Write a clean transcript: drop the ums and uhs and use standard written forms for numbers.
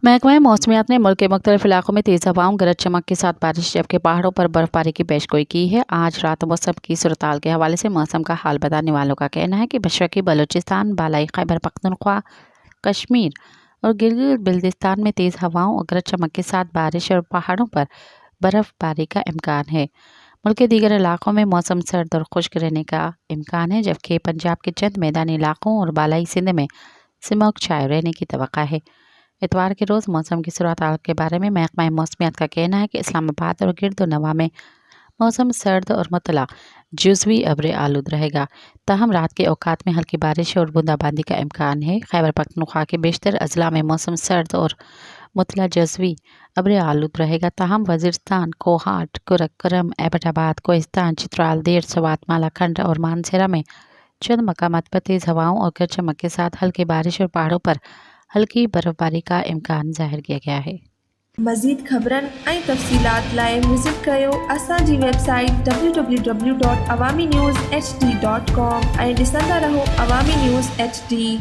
महकमा मौसमियात ने मुल्क के मुख्तलिफ इलाकों में तेज़ हवाओं गरज चमक के साथ बारिश जबकि पहाड़ों पर बर्फबारी की पेशगोई की है। आज रात मौसम की सूरत के हवाले से मौसम का हाल बताने वालों का कहना है कि मशरक़ी बलूचिस्तान, बालाई खैबर पख्तूनख्वा, कश्मीर और गिलगित बिल्तिस्तान में तेज़ हवाओं और गरज चमक के साथ बारिश और पहाड़ों पर बर्फबारी का इम्कान है। मुल्क के दीगर इलाकों में मौसम सर्द और खुश्क रहने का इम्कान है, जबकि पंजाब के चंद मैदानी इलाकों और बालाई सिंध में स्मॉग छाए रहने की तवक्का है। इतवार के रोज़ मौसम की सूरत के बारे में महकमा मौसमियात का कहना है कि इस्लामाबाद और गिरदोनवा में मौसम सर्द और मुतला जुज़वी अब्र आलूद रहेगा, ताहम रात के औकात में हल्की बारिश और बूंदाबांदी का इम्कान है। खैबर पख्तूनख्वा के बेशतर अजला में मौसम सर्द और मुतला जुज़वी अब्र आलूद रहेगा, ताहम वज़ीरस्तान, कोहाट, कुरक्करम, एबटाबाद, कोहिस्तान, चित्राल, देर, सवात, मालाखंड और मानसेरा में चंद मकामात पर तेज़ हवाओं और गरज चमक के साथ हल्की बारिश और पहाड़ों पर हल्की बर्फबारी का इम्कान ज़ाहिर किया गया है। मज़ीद ख़बरनि ऐं तफ़सीलात लाइ विज़िट कयो असांजी वेबसाइट www.awamiNewsHD.com ऐं ॾिसंदा रहो अवामी न्यूज़ HD।